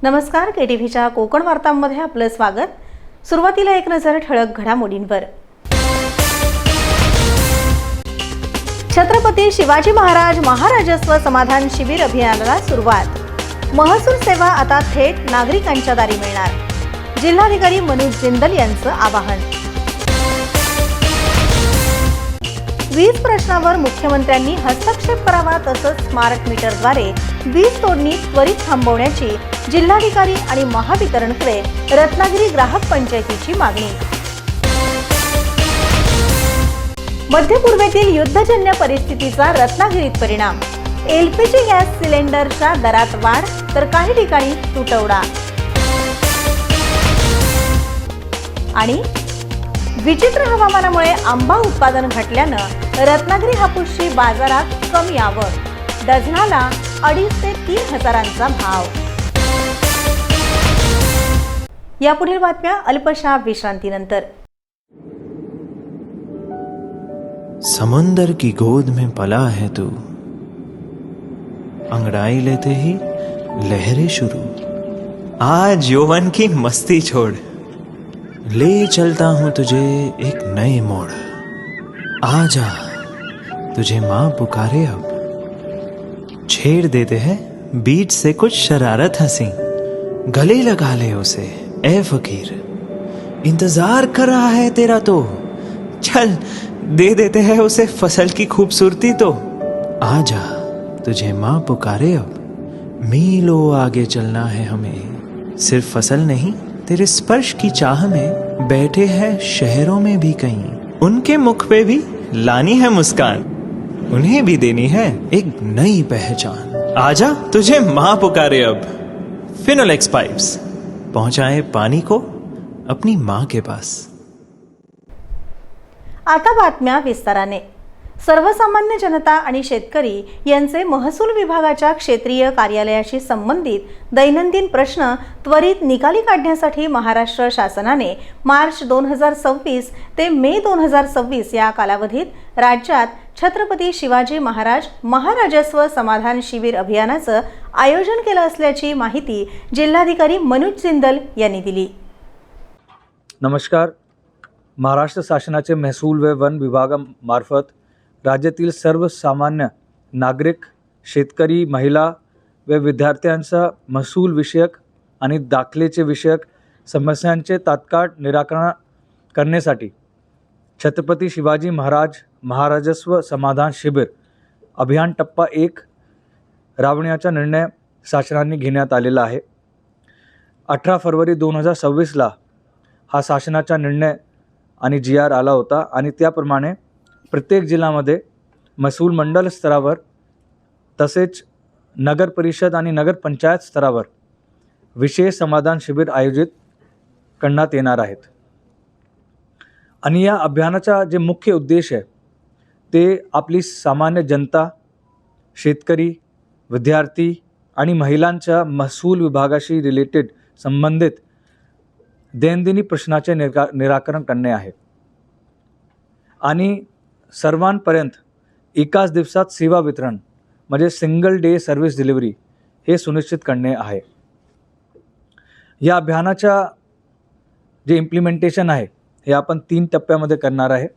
नमस्कार, केटीव्हीच्या कोकण वार्तांमध्ये आपलं स्वागत। सुरुवातीला एक नजर ठळक घडामोडींवर। छत्रपती शिवाजी महाराज महाराजस्व समाधान शिबिर अभियानाला सुरुवात। महसूल सेवा आता थेट नागरिकांच्या दारी मिळणार। जिल्हाधिकारी मनोज जिंदल यांचं आवाहन। वीज प्रश्नावर मुख्यमंत्र्यांनी हस्तक्षेप करावा, तसंच स्मार्ट मीटरद्वारे वीज तोडणी त्वरित थांबवण्याची जिल्हाधिकारी आणि महावितरणकडे रत्नागिरी ग्राहक पंचायतीची मागणी। मध्य पूर्वेतील युद्धजन्य परिस्थितीचा रत्नागिरीत परिणाम। एलपीजी गॅस सिलेंडरच्या दरात वाढ, तर काही ठिकाणी तुटवडा। आणि विचित्र हवामानामुळे आंबा उत्पादन घटल्यानं रत्नागिरी हापूसची बाजारात कमी आवक। डझनाला 2.5 ते 3 हजारांचा भाव। यापुढील बातम्या अल्पशा विश्रांतीनंतर। समुंदर की गोद में पला है तू, अंगड़ाई लेते ही लहरें शुरू। आज यौवन की मस्ती छोड़, ले चलता हूं तुझे एक नए मोड़। आजा तुझे माँ पुकारे अब, छेड़ देते हैं बीच से कुछ शरारत हंसी। गले लगा ले उसे ए फकीर, इंतजार कर रहा है तेरा तो। चल दे देते हैं उसे फसल की खूबसूरती तो। आजा तुझे माँ पुकारे अब, मीलों आगे चलना है हमें। सिर्फ फसल नहीं, तेरे स्पर्श की चाह में बैठे हैं शहरों में भी कहीं। उनके मुख पे भी लानी है मुस्कान, उन्हें भी देनी है एक नई पहचान। आजा तुझे माँ पुकारे अब। फिनोलेक्स पाइप्स पहुंचाए पानी को अपनी माँ के पास। आता बातम्या विस्ताराने। सर्वसामान्य जनता आणि शेतकरी यांचे महसूल विभागाच्या क्षेत्रीय कार्यालयाशी संबंधित दैनंदिन प्रश्न त्वरित निकाली काढण्यासाठी महाराष्ट्र शासनाने मार्च 2026 ते मे 2026 या कालावधीत राज्यात छत्रपती शिवाजी महाराज महाराजस्व समाधान शिबिर अभियानाचं आयोजन केलं असल्याची माहिती जिल्हाधिकारी मनोज जिंदल यांनी दिली। नमस्कार। महाराष्ट्र शासनाचे महसूल व वन विभागामार्फत राज्यातील सर्वसामान्य नागरिक, शेतकरी, महिला व विद्यार्थ्यांचा महसूल विषयक आणि दाखलेचे विषयक समस्यांचे तात्काळ निराकरण करण्यासाठी छत्रपती शिवाजी महाराज महाराजस्व समाधान शिबिर अभियान टप्पा 1 राबवण्याचा निर्णय शासनाने घेण्यात आलेला आहे। 18 फरवरी 2026ला हा शासनाचा निर्णय आणि GR आला होता आणि त्याप्रमाणे प्रत्येक जिल्ह्यामध्ये महसूल मंडल स्तरावर तसेच नगर परिषद आणि नगर पंचायत स्तरावर विशेष समाधान शिबिर आयोजित करण्यात येणार आहेत। आणि या अभियानाचा जे मुख्य उद्देश आहे ते आपली सामान्य जनता, शेतकरी, विद्यार्थी आणि महिलांच्या महसूल विभागाशी रिलेटेड संबंधित दैनंदिन प्रश्नाचे निराकरण करणे आहे आणि सर्वांपर्यंत एकाच दिवसात सेवा वितरण म्हणजे सिंगल डे सर्व्हिस डिलिव्हरी हे सुनिश्चित करणे आहे। या अभियानाच्या जे इम्प्लिमेंटेशन आहे हे आपण 3 टप्प्यामध्ये करणार आहे।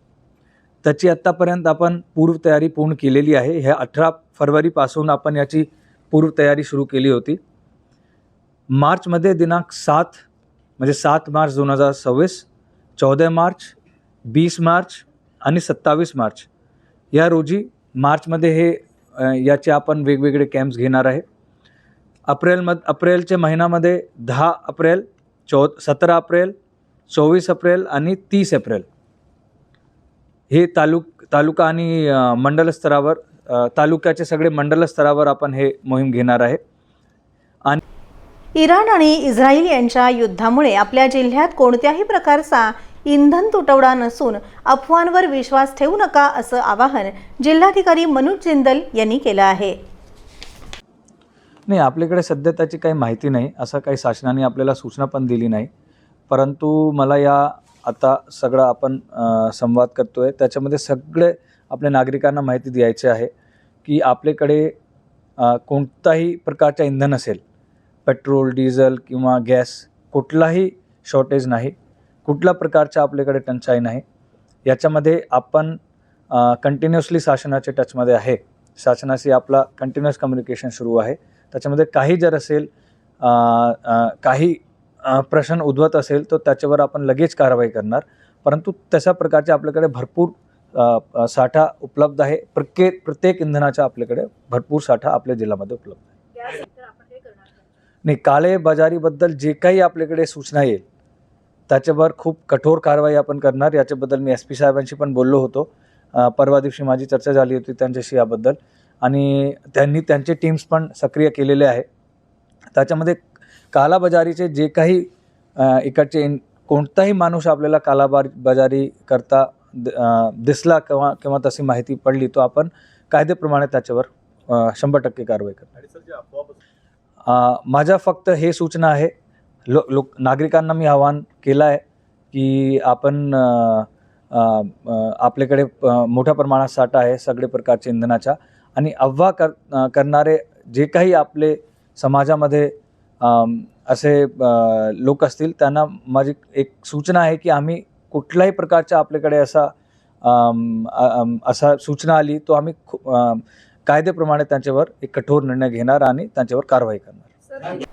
त्याची आत्तापर्यंत आपण पूर्वतयारी पूर्ण केलेली आहे। हे 18 फरवरीपासून आपण याची पूर्वतयारी सुरू केली होती। मार्चमध्ये दिनांक 7 म्हणजे 7 मार्च 2026, 14 मार्च, 20 मार्च आणि 27 मार्च या रोजी मार्चमध्ये हे याचे आपण वेगवेगळे कॅम्प्स घेणार आहे। अप्रिलच्या महिन्यामध्ये 10 अप्रिल, 17 अप्रिल, 24 अप्रिल आणि 30 एप्रिल हे तालुका आणि मंडल स्तरावर तालुक्याचे सगळे मंडल स्तरावर आपण हे मोहीम घेणार आहे। आणि इराण आणि इस्रायल यांच्या युद्धामुळे आपल्या जिल्ह्यात कोणत्याही प्रकारचा इंधन तुटवडा नसून अफवांवर विश्वास ठेवू नका, असं आवाहन जिल्हाधिकारी मनोज जिंदल यांनी केलं आहे। नाही, आपल्याकडे सध्या त्याची काही माहिती नाही, असं काही शासनाने आपल्याला सूचना पण दिली नाही। परंतु मला या आता सगळं आपण संवाद करतोय त्याच्यामध्ये सगळे आपल्या नागरिकांना माहिती द्यायची आहे की आपल्याकडे कोणताही प्रकारचे इंधन असेल पेट्रोल डिझेल किंवा गॅस कुठलाही शॉर्टेज नाही, कुठल्या प्रकारच्या आपल्याकडे टंचाई नाही. याच्यामध्ये आपण कंटिन्युअसली शासनाच्या टचमध्ये आहे. शासनाशी आपला कंटिन्युअस कम्युनिकेशन सुरू आहे. त्याच्यामध्ये काही जर असेल काही प्रश्न उद्भवत असेल तर त्याच्यावर आपण लगेच कारवाई करणार. परंतु तशा प्रकारचे आपल्याकडे भरपूर साठा उपलब्ध आहे. प्रत्येक इंधनाचा आपल्याकडे भरपूर साठा आपल्या जिल्ह्यामध्ये उपलब्ध आहे. नाही, काळेबाजारीबद्दल जे काही आपल्याकडे सूचना येईल त्याच्यावर खूप कठोर कारवाई आपण करणार. याच्याबद्दल मी SP साहेबांशी पण बोललो होतो. परवा दिवशी माझी चर्चा झाली होती त्यांच्याशी याबद्दल, आणि त्यांनी त्यांचे टीम्स पण सक्रिय केलेले आहे. त्याच्यामध्ये कालाबाजारीचे जे काही इकडचे कोणताही माणूस आपल्याला कालाबाजारी करता दिसला किंवा तशी माहिती पडली तो आपण कायद्याप्रमाणे त्याच्यावर 100% कारवाई करणार. माझ्या फक्त हे सूचना आहे, नागरिकांना मी आवाहन केलं आहे की आपण आपल्याकडे मोठ्या प्रमाणात साठा आहे सगळे प्रकारचे इंधनाचा, आणि अफवा करणारे जे काही आपले समाजामध्ये असे लोक असतील त्यांना माझी एक सूचना आहे की आम्ही कुठल्याही प्रकारच्या आपल्याकडे असा सूचना आली तो आम्ही कायद्याप्रमाणे त्यांच्यावर एक कठोर निर्णय घेणार आणि त्यांच्यावर कारवाई करणार.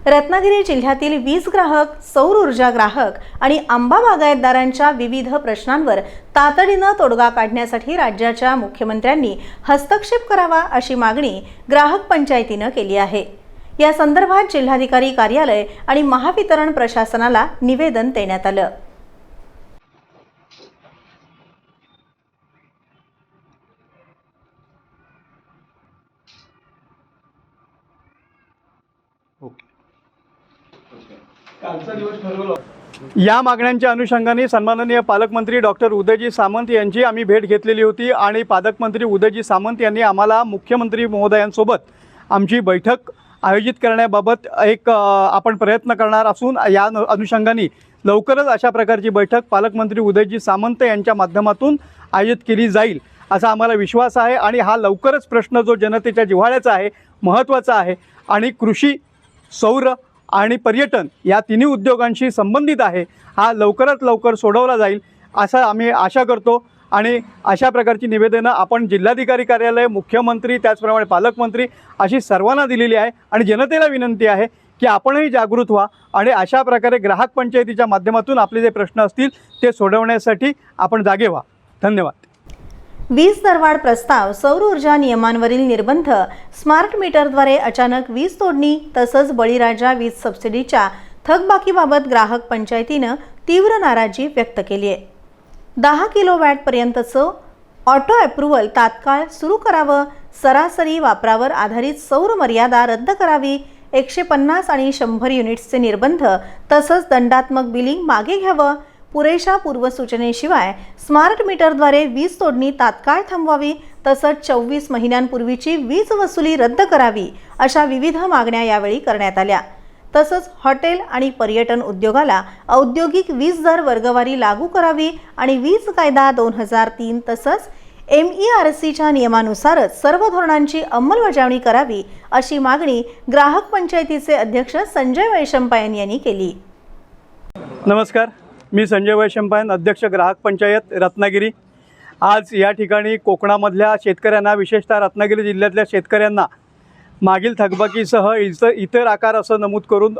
रत्नागिरी जिल्ह्यातील वीज ग्राहक, सौर ऊर्जा ग्राहक आणि आंबा बागायतदारांच्या विविध प्रश्नांवर तातडीनं तोडगा काढण्यासाठी राज्याच्या मुख्यमंत्र्यांनी हस्तक्षेप करावा अशी मागणी ग्राहक पंचायतीनं केली आहे. या संदर्भात जिल्हाधिकारी कार्यालय आणि महावितरण प्रशासनाला निवेदन देण्यात आलं. या मागण्यांच्या अनुषंगाने सन्माननीय पालकमंत्री डॉक्टर उदयजी सामंत यांची आम्ही भेट घेतलेली होती, आणि पालकमंत्री उदयजी सामंत यांनी आम्हाला मुख्यमंत्री महोदयांसोबत आमची बैठक आयोजित करण्याबाबत आपण प्रयत्न करणार असून या अनुषंगाने लवकरच अशा प्रकारची बैठक पालकमंत्री उदयजी सामंत यांच्या माध्यमातून आयोजित केली जाईल असा आम्हाला विश्वास आहे. आणि हा लवकरच प्रश्न जो जनतेच्या जिव्हाळ्याचा आहे, महत्त्वाचा आहे आणि कृषी, सौर आणि पर्यटन या तिन्ही उद्योगांशी संबंधित आहे, हा लवकरात लवकर सोडवला जाईल असं आम्ही आशा करतो. आणि अशा प्रकारची निवेदनं आपण जिल्हाधिकारी कार्यालय, मुख्यमंत्री, त्याचप्रमाणे पालकमंत्री अशी सर्वांना दिलेली आहे. आणि जनतेला विनंती आहे की आपणही जागृत व्हा आणि अशा प्रकारे ग्राहक पंचायतीच्या माध्यमातून आपले जे प्रश्न असतील ते सोडवण्यासाठी आपण जागे व्हा. धन्यवाद. वीज दरवाढ प्रस्ताव, सौर ऊर्जा नियमांवरील निर्बंध, स्मार्ट मीटरद्वारे अचानक वीज तोडणी तसंच बळीराजा वीज सबसिडीच्या थकबाकीबाबत ग्राहक पंचायतीनं तीव्र नाराजी व्यक्त केली आहे. 10 किलोवॅटपर्यंतचं ऑटो अप्रूव्हल तात्काळ सुरू करावं, सरासरी वापरावर आधारित सौर मर्यादा रद्द करावी, 150 आणि 100 युनिट्सचे निर्बंध तसंच दंडात्मक बिलिंग मागे घ्यावं, पुरेशा पूर्वसूचनेशिवाय स्मार्ट मीटरद्वारे वीज तोडणी तात्काळ थांबवावी, तसंच 24 महिन्यांपूर्वीची वीज वसुली रद्द करावी अशा विविध मागण्या यावेळी करण्यात आल्या. तसंच हॉटेल आणि पर्यटन उद्योगाला औद्योगिक वीज दर वर्गवारी लागू करावी आणि वीज कायदा 2003 तसंच MERCच्या नियमानुसारच सर्व धोरणांची अंमलबजावणी करावी अशी मागणी ग्राहक पंचायतीचे अध्यक्ष संजय वैशंपायन यांनी केली. नमस्कार, मी संजय वैशंपायन, अध्यक्ष ग्राहक पंचायत रत्नागिरी. आज या ठिकाणी कोकणामधल्या शेतकऱ्यांना, विशेषतः रत्नागिरी जिल्ह्यातल्या शेतकऱ्यांना मागील थकबाकीसह इतर आकार असं नमूद करून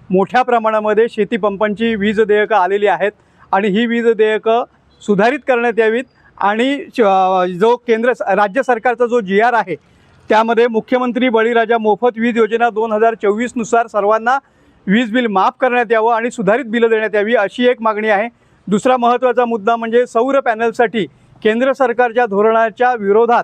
मोठ्या प्रमाणामध्ये शेतीपंपांची वीज देयकं आलेली आहेत आणि ही वीज देयकं सुधारित करण्यात यावीत. आणि जो राज्य सरकारचा जो GR आहे त्यामध्ये मुख्यमंत्री बळीराजा मोफत वीज योजना 2024 नुसार सर्वांना वीज बिल माफ करण्यात यावं आणि सुधारित बिलं देण्यात यावी अशी एक मागणी आहे. दुसरा महत्त्वाचा मुद्दा म्हणजे सौर पॅनलसाठी केंद्र सरकारच्या धोरणाच्या विरोधात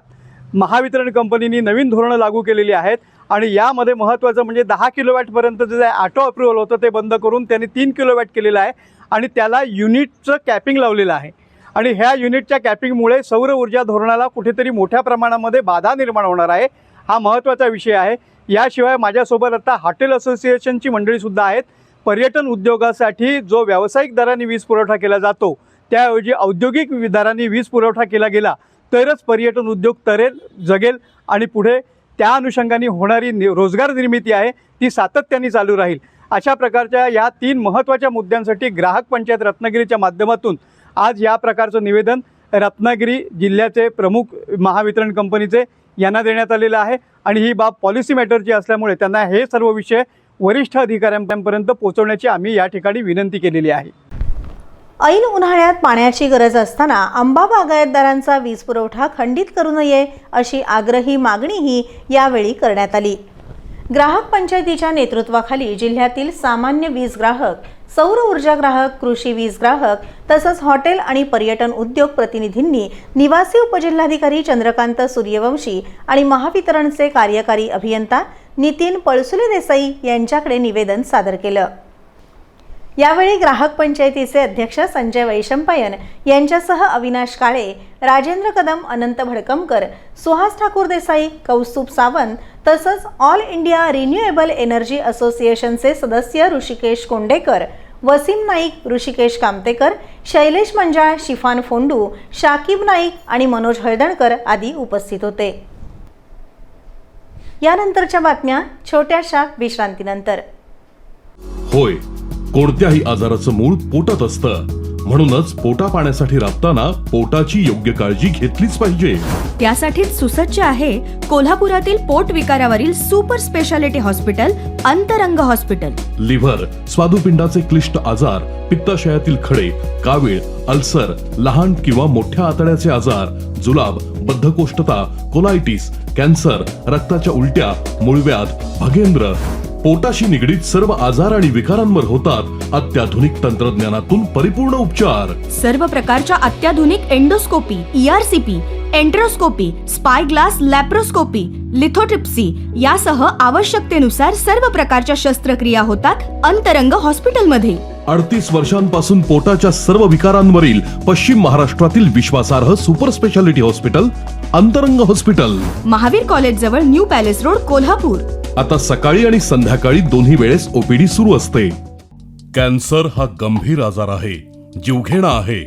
महावितरण कंपनीने नवीन धोरणं लागू केलेली आहेत आणि यामध्ये महत्त्वाचं म्हणजे 10 किलोवॅटपर्यंतचं जे ऑटो अप्रूव्हल होतं ते बंद करून त्यांनी 3 किलोवॅट केलेलं आहे आणि त्याला युनिटचं कॅपिंग लावलेलं आहे. आणि ह्या युनिटच्या कॅपिंगमुळे सौर ऊर्जा धोरणाला कुठेतरी मोठ्या प्रमाणामध्ये बाधा निर्माण होणार आहे. हा महत्त्वाचा विषय आहे. याशिवाय माझ्यासोबत आता हॉटेल असोसिएशनची मंडळीसुद्धा आहेत. पर्यटन उद्योगासाठी जो व्यावसायिक दराने वीज पुरवठा केला जातो त्याऐवजी औद्योगिक दराने वीज पुरवठा केला गेला तरच पर्यटन उद्योग तरेल, जगेल आणि पुढे त्या अनुषंगाने होणारी रोजगार निर्मिती आहे ती सातत्याने चालू राहील। अशा प्रकारच्या या 3 महत्त्वाच्या मुद्द्यांसाठी ग्राहक पंचायत रत्नागिरीच्या माध्यमातून आज या प्रकारचं निवेदन रत्नागिरी जिल्ह्याचे प्रमुख महावितरण कंपनीचे यांना देण्यात आलेलं आहे आणि ही बाब पॉलिसी मॅटरची असल्यामुळे त्यांना हे सर्व विषय वरिष्ठ अधिकाऱ्यांपर्यंत पोहोचवण्याची आम्ही या ठिकाणी विनंती केलेली आहे। ऐन उन्हाळ्यात पाण्याची गरज असताना आंबा बागायतदारांचा वीज पुरवठा खंडित करू नये अशी आग्रही मागणीही यावेळी करण्यात आली। ग्राहक पंचायतीच्या नेतृत्वाखाली जिल्ह्यातील सामान्य वीज ग्राहक, सौर ऊर्जा ग्राहक, कृषी वीज ग्राहक तसंच हॉटेल आणि पर्यटन उद्योग प्रतिनिधींनी निवासी उपजिल्हाधिकारी चंद्रकांत सूर्यवंशी आणि महावितरणचे कार्यकारी अभियंता नितीन पळसुले देसाई यांच्याकडे निवेदन सादर केलं। यावेळी ग्राहक पंचायतीचे अध्यक्ष संजय वैशंपायन यांच्यासह अविनाश काळे, राजेंद्र कदम, अनंत भडकमकर, सुहास ठाकूर देसाई, कौस्तुभ सावंत तसंच ऑल इंडिया रिन्युएबल एनर्जी असोसिएशनचे सदस्य ऋषिकेश कोंडेकर, वसीम नाईक, ऋषिकेश कामतेकर, शैलेश मंजाळ, शिफान फोंडू, शाकिब नाईक आणि मनोज हळदणकर आदी उपस्थित होते। यानंतरच्या बातम्या छोट्याशा विश्रांतीनंतर। होय, कोणत्याही आजाराचं मूळ पोटात असतं, म्हणूनच पोटा पाण्यासाठी राबताना पोटाची योग्य काळजी घेतलीच पाहिजे। त्यासाठीच सुसज्ज आहे कोल्हापुरातील पोट विकारावरील सुपर स्पेशालिटी हॉस्पिटल अंतरंग हॉस्पिटल। लिव्हर, स्वादुपिंडाचे क्लिष्ट आजार, पित्ताशयातील खडे, कावीळ, अल्सर, लहान किंवा मोठ्या आतड्याचे आजार, जुलाब, बद्धकोष्ठता, कोलायटिस, कॅन्सर, रक्ताच्या उलट्या, मूळव्याध, भगेंद्र, पोटाशी निगडीत सर्व आजार आणि विकारांवर होतात अत्याधुनिक तंत्रज्ञानातून परिपूर्ण उपचार। सर्व प्रकारच्या अत्याधुनिक endoscopy, ERCP, enteroscopy, spy glass laparoscopy, lithotripsy यासह आवश्यकतेनुसार सर्व प्रकारच्या शस्त्रक्रिया होतात अंतरंग हॉस्पिटलमध्ये। 38 वर्षांपासून पोटाच्या सर्व विकारांवरील पश्चिम महाराष्ट्रातील विश्वासार्ह सुपर स्पेशालिटी हॉस्पिटल अंतरंग हॉस्पिटल, महावीर कॉलेज जवळ न्यू पॅलेस रोड, कोल्हापूर। आता सकाळी आणि संध्याकाळी दोन्ही वेळेस OPD सुरू असते। कॅन्सर हा गंभीर आजार आहे, जीवघेणा आहे,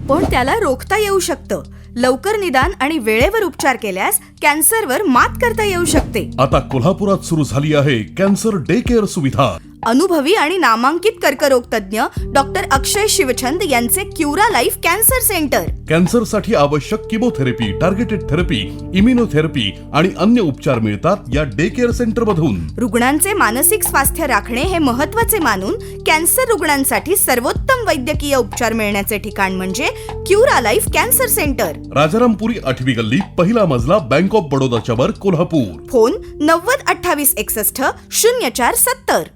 पण त्याला रोखता येऊ शकतं। लवकर निदान आणि वेळेवर उपचार केल्यास कॅन्सरवर मात करता येऊ शकते। आता कोल्हापुरात सुरू झाली आहे कॅन्सर डे केअर सुविधा। अनुभवी आणि नामांकित कर्करोग तज्ञ डॉक्टर अक्षय शिवचंद यांचे क्युरा लाईफ कॅन्सर सेंटर। कॅन्सरसाठी आवश्यक किमोथेरपी, टार्गेटेड थेरपी, इम्युनोथेरपी आणि अन्य उपचार मिळतात या डे केअर सेंटर मधून। रुग्णांचे मानसिक स्वास्थ्य राखणे हे महत्त्वाचे मानून कॅन्सर रुग्णांसाठी सर्वोत्तम वैद्यकीय उपचार मिळण्याचे ठिकाण म्हणजे Cura life cancer centre. Rajarampuri 8वी गल्ली, पहिला मजला, बँक ऑफ बडोदाच्या वर, कोल्हापूर। फोन 902861 0470।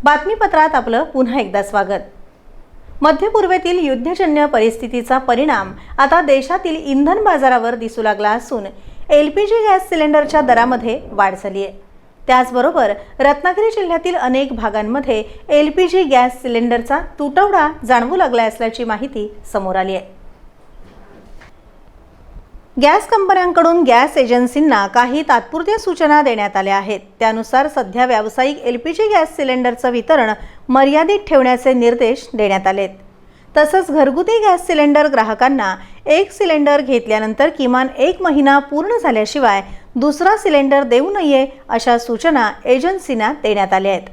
बातमीपत्रात आपलं पुन्हा एकदा स्वागत। मध्य पूर्वेतील युद्धजन्य परिस्थितीचा परिणाम आता देशातील इंधन बाजारावर दिसू लागला असून LPG गॅस सिलेंडरच्या दरामध्ये वाढ झाली आहे। त्याचबरोबर रत्नागिरी जिल्ह्यातील अनेक भागांमध्ये LPG गॅस सिलेंडरचा तुटवडा जाणवू लागला असल्याची माहिती समोर आली आहे। गॅस कंपन्यांकडून गॅस एजन्सींना काही तात्पुरत्या सूचना देण्यात आल्या आहेत। त्यानुसार सध्या व्यावसायिक LPG गॅस सिलेंडरचं वितरण मर्यादित ठेवण्याचे निर्देश देण्यात आलेत। तसंच घरगुती गॅस सिलेंडर ग्राहकांना एक सिलेंडर घेतल्यानंतर किमान 1 महिना पूर्ण झाल्याशिवाय दुसरा सिलेंडर देऊ नये अशा सूचना एजन्सींना देण्यात आल्या आहेत।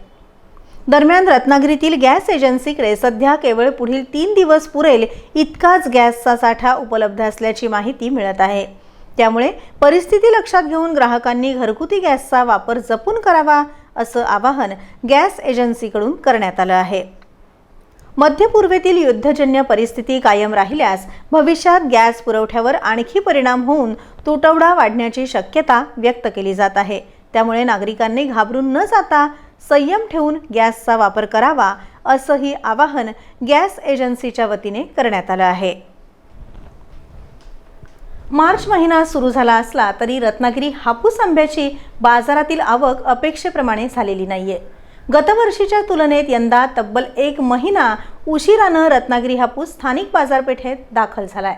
दरम्यान रत्नागिरीतील गॅस एजन्सीकडे सध्या केवळ पुढील 3 दिवस पुरेल इतकाच गॅसचा साठा उपलब्ध असल्याची माहिती मिळत आहे। त्यामुळे परिस्थिती लक्षात घेऊन ग्राहकांनी घरगुती गॅसचा वापर जपून करावा असं आवाहन गॅस एजन्सीकडून करण्यात आलं आहे। मध्य पूर्वेतील युद्धजन्य परिस्थिती कायम राहिल्यास भविष्यात गॅस पुरवठ्यावर आणखी परिणाम होऊन तुटवडा वाढण्याची शक्यता व्यक्त केली जात आहे। त्यामुळे नागरिकांनी घाबरून न जाता संयम ठेवून गॅसचा वापर करावा असंही आवाहन गॅस एजन्सीच्या वतीने करण्यात आलं आहे। मार्च महिना सुरू झाला असला तरी रत्नागिरी हापूस आंब्याची बाजारातील आवक अपेक्षेप्रमाणे झालेली नाहीये। गतवर्षीच्या तुलनेत यंदा तब्बल 1 महिना उशिरानं रत्नागिरी हापूस स्थानिक बाजारपेठेत दाखल झालाय।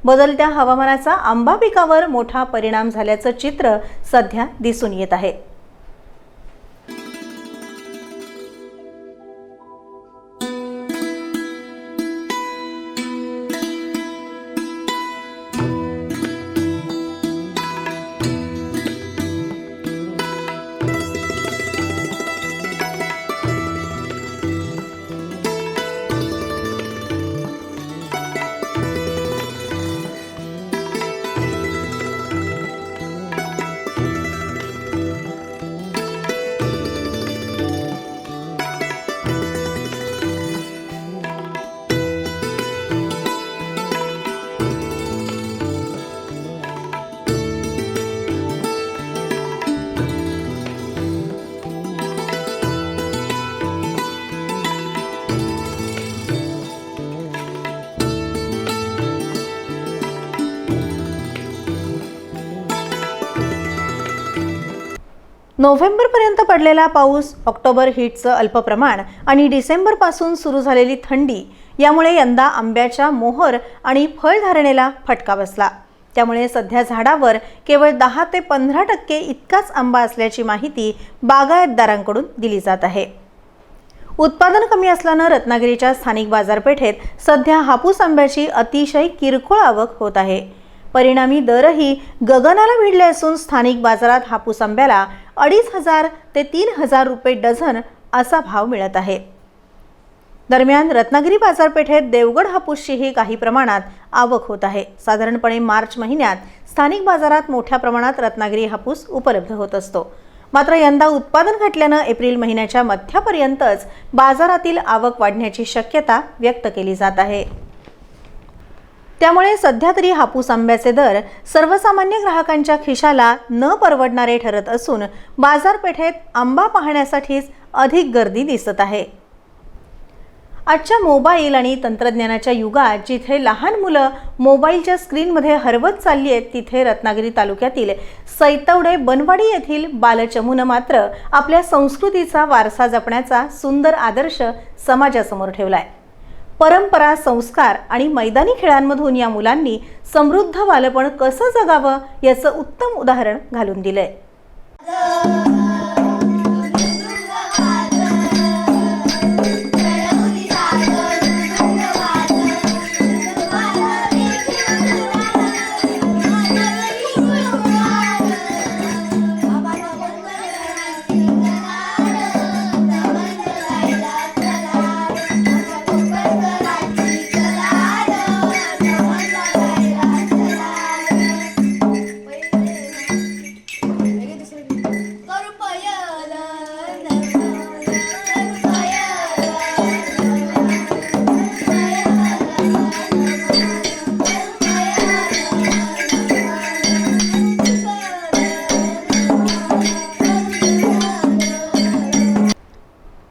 बदलत्या हवामानाचा आंबा पिकावर मोठा परिणाम झाल्याचं चित्र सध्या दिसून येत आहे। नोव्हेंबरपर्यंत पडलेला पाऊस, ऑक्टोबर हीटचं अल्प प्रमाण आणि डिसेंबरपासून सुरू झालेली थंडी यामुळे यंदा आंब्याच्या मोहर आणि फळधारणेला फटका बसला. त्यामुळे सध्या झाडावर केवळ 10 ते 15% इतकाच आंबा असल्याची माहिती बागायतदारांकडून दिली जात आहे. उत्पादन कमी असल्यानं रत्नागिरीच्या स्थानिक बाजारपेठेत सध्या हापूस आंब्याची अतिशय किरकोळ आवक होत आहे. परिणामी दरही गगनाला भिडले असून स्थानिक बाजारात हापूस आंब्याला 2,500 ते 3,000 रुपये डझन असा भाव मिळत आहे. दरम्यान रत्नागिरी बाजारपेठेत देवगड हापूसचीही काही प्रमाणात आवक होत आहे. साधारणपणे मार्च महिन्यात स्थानिक बाजारात मोठ्या प्रमाणात रत्नागिरी हापूस उपलब्ध होत असतो. मात्र यंदा उत्पादन घटल्यानं एप्रिल महिन्याच्या मध्यापर्यंतच बाजारातील आवक वाढण्याची शक्यता व्यक्त केली जात आहे. त्यामुळे सध्या तरी हापूस आंब्याचे दर सर्वसामान्य ग्राहकांच्या खिशाला न परवडणारे ठरत असून बाजारपेठेत आंबा पाहण्यासाठीच अधिक गर्दी दिसत आहे. आजच्या मोबाईल आणि तंत्रज्ञानाच्या युगात जिथे लहान मुलं मोबाईलच्या स्क्रीनमध्ये हरवत चालली आहेत, तिथे रत्नागिरी तालुक्यातील सैतवडे बनवाडी येथील बालचमूनं मात्र आपल्या संस्कृतीचा वारसा जपण्याचा सुंदर आदर्श समाजासमोर ठेवलाय. परंपरा, संस्कार आणि मैदानी खेळांमधून या मुलांनी समृद्ध बालपण कसं जगावं याचं उत्तम उदाहरण घालून दिलंय.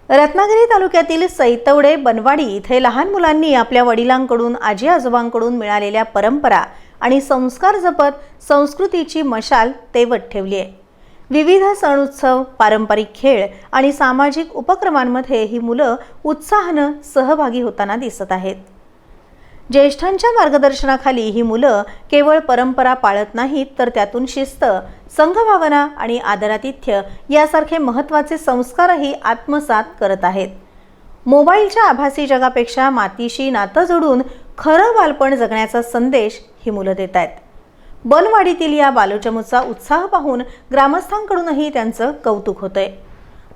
रत्नागिरी तालुक्यातील सैतवडे बनवाडी इथे लहान मुलांनी आपल्या वडिलांकडून, आजी आजोबांकडून मिळालेल्या परंपरा आणि संस्कार जपत संस्कृतीची मशाल तेवत ठेवली आहे. विविध सण उत्सव, पारंपरिक खेळ आणि सामाजिक उपक्रमांमध्ये ही मुलं उत्साहानं सहभागी होताना दिसत आहेत. ज्येष्ठांच्या मार्गदर्शनाखाली ही मुलं केवळ परंपरा पाळत नाहीत, तर त्यातून शिस्त, संघभावना आणि आदरातिथ्य यासारखे महत्त्वाचे संस्कारही आत्मसात करत आहेत. मोबाईलच्या आभासी जगापेक्षा मातीशी नातं जोडून खरं बालपण जगण्याचा संदेश ही मुलं देत आहेत. बनवाडीतील या बालचमूचा उत्साह पाहून ग्रामस्थांकडूनही त्यांचं कौतुक होतंय.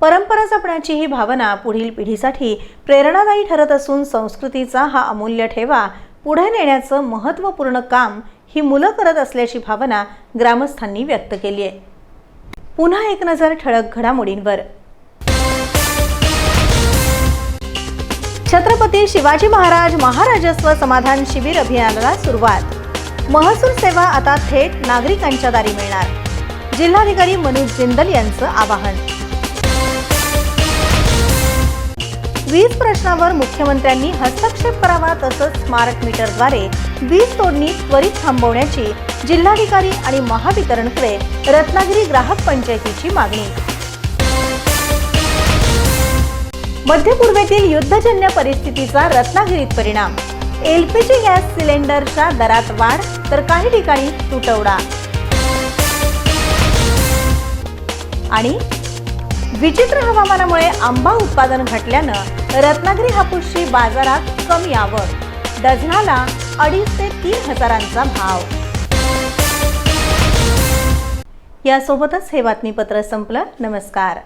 परंपरा जपण्याची ही भावना पुढील पिढीसाठी प्रेरणादायी ठरत असून संस्कृतीचा हा अमूल्य ठेवा पुढे नेण्याचं महत्त्वपूर्ण काम ही मुलं करत असल्याची भावना ग्रामस्थांनी व्यक्त केली आहे. पुन्हा एक नजर ठळक घडामोडींवर. छत्रपती शिवाजी महाराज महाराजस्व समाधान शिबिर अभियानाला सुरुवात. महसूल सेवा आता थेट नागरिकांच्या दारी मिळणार. जिल्हाधिकारी मनोज जिंदल यांचं आवाहन. वीज प्रश्नावर मुख्यमंत्र्यांनी हस्तक्षेप करावा, तसंच स्मार्ट मीटरद्वारे वीज तोडणी त्वरित थांबवण्याची जिल्हाधिकारी आणि महावितरणकडे रत्नागिरी ग्राहक पंचायतीची मागणी. मध्य पूर्वेतील युद्धजन्य परिस्थितीचा रत्नागिरीत परिणाम. LPG गॅस सिलेंडरच्या दरात वाढ, तर काही ठिकाणी तुटवडा. आणि विचित्र हवामानामुळे आंबा उत्पादन घटल्यानं रत्नागिरी हापूसची बाजारात कमी आवक. डझनाला 2,500 ते 3,000चा भाव. यासोबतच हे बातमीपत्र संपलं. नमस्कार.